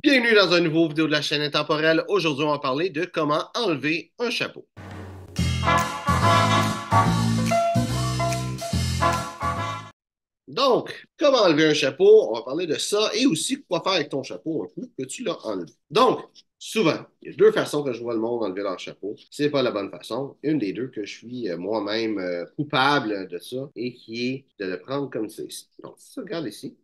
Bienvenue dans un nouveau vidéo de la chaîne intemporelle. Aujourd'hui, on va parler de comment enlever un chapeau. Donc, comment enlever un chapeau? On va parler de ça et aussi quoi faire avec ton chapeau un coup que tu l'as enlevé. Donc, souvent, il y a deux façons que je vois le monde enlever leur chapeau. C'est pas la bonne façon. Une des deux que je suis moi-même coupable de ça et qui est de le prendre comme ça ici. Donc, si tu regardes ici,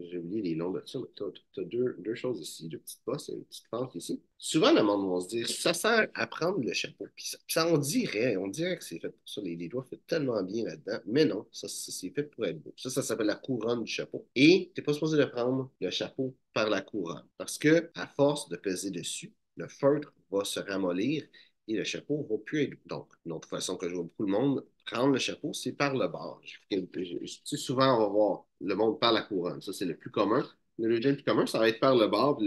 j'ai oublié les noms de ça, mais tu as deux choses ici, deux petites bosses et une petite fente ici. Souvent, le monde va se dire, ça sert à prendre le chapeau. Puis ça, on dirait que c'est fait pour ça. Les doigts font tellement bien là-dedans. Mais non, ça c'est fait pour être beau. Ça s'appelle la couronne du chapeau. Et tu n'es pas supposé de prendre le chapeau par la couronne. Parce que, à force de peser dessus, le feutre va se ramollir et le chapeau ne va plus être beau. Donc, une autre façon que je vois beaucoup le monde prendre le chapeau, c'est par le bord. Souvent, on va voir le monde par la couronne. Ça, c'est le plus commun. Le deuxième plus commun, ça va être par le bord.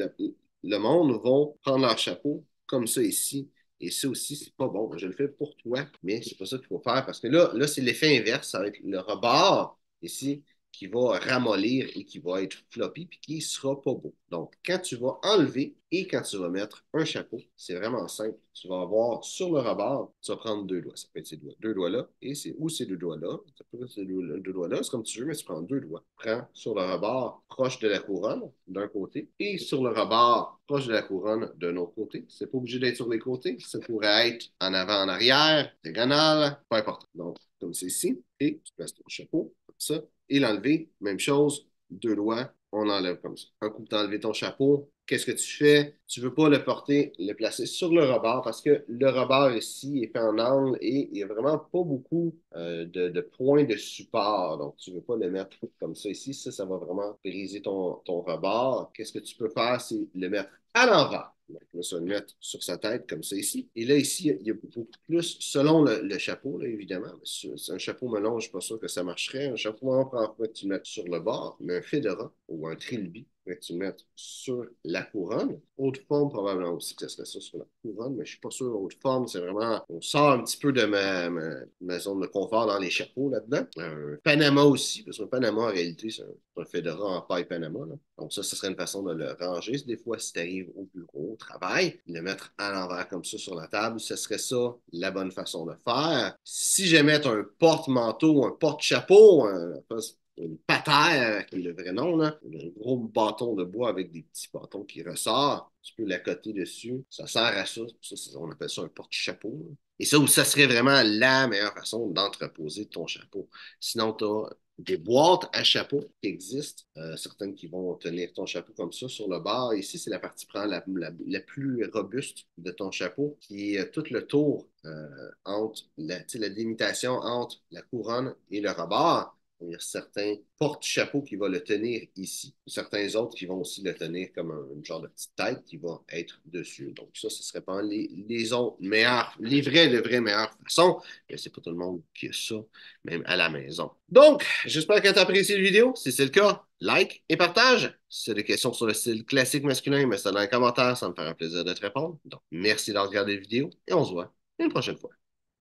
Le monde vont prendre leur chapeau comme ça ici. Et ça aussi, c'est pas bon. Je le fais pour toi, mais c'est pas ça qu'il faut faire parce que là c'est l'effet inverse. Ça va être le rebord ici qui va ramollir et qui va être floppy puis qui sera pas beau. Donc, quand tu vas enlever et quand tu vas mettre un chapeau, c'est vraiment simple. Tu vas avoir sur le rebord, tu vas prendre deux doigts. Ça peut être ces doigts, deux doigts là et c'est ou ces deux doigts là. Ça peut être ces deux doigts là. C'est comme tu veux, mais tu prends deux doigts. Prends sur le rebord proche de la couronne d'un côté et sur le rebord proche de la couronne d'un autre côté. C'est pas obligé d'être sur les côtés. Ça pourrait être en avant, en arrière, diagonale, peu importe. Donc, comme c'est ici, et tu places ton chapeau comme ça et l'enlever, même chose, deux doigts, on enlève comme ça. Un coup que tu as enlevé ton chapeau, qu'est-ce que tu fais? Tu ne veux pas le porter, le placer sur le rebord parce que le rebord ici est fait en angle et il n'y a vraiment pas beaucoup de points de support. Donc, tu ne veux pas le mettre comme ça ici. Ça va vraiment briser ton rebord. Qu'est-ce que tu peux faire? C'est le mettre à l'envers. Donc, là, ça va le mettre sur sa tête comme ça ici. Et là, ici, il y a beaucoup plus, selon le chapeau, là, évidemment. C'est un chapeau melon, je ne suis pas sûr que ça marcherait. Un chapeau melon, prend tu le mets sur le bord, mais un fedora ou un trilby, tu le mets sur la couronne. Haute forme, probablement aussi que ce serait ça sur la couronne, mais je ne suis pas sûr. Haute forme, c'est vraiment, on sort un petit peu de ma zone de confort dans les chapeaux là-dedans. Un Panama aussi, parce qu'un Panama, en réalité, c'est un fedora en paille Panama, là. Donc ça serait une façon de le ranger. Des fois, si tu arrives au bureau, au travail, le mettre à l'envers comme ça sur la table, ce serait ça la bonne façon de faire. Si j'aimais mettre un porte-manteau, un porte-chapeau, une patère, qui est le vrai nom, là, un gros bâton de bois avec des petits bâtons qui ressortent, tu peux l'accoter dessus. Ça sert à ça. On appelle ça un porte-chapeau. Et ça serait vraiment la meilleure façon d'entreposer ton chapeau. Sinon, tu as des boîtes à chapeau qui existent, certaines qui vont tenir ton chapeau comme ça sur le bord. Ici, c'est la partie prend la plus robuste de ton chapeau, qui est tout le tour entre la délimitation entre la couronne et le rebord. Il y a certains porte-chapeaux qui vont le tenir ici. Certains autres qui vont aussi le tenir comme un genre de petite tête qui va être dessus. Donc ça, ce serait pas les autres meilleurs, les vraies meilleures façons. Mais c'est pas tout le monde qui a ça, même à la maison. Donc, j'espère que tu as apprécié la vidéo. Si c'est le cas, like et partage. Si tu as des questions sur le style classique masculin, mets ça dans les commentaires, ça me fera plaisir de te répondre. Donc, merci d'avoir regardé la vidéo et on se voit une prochaine fois.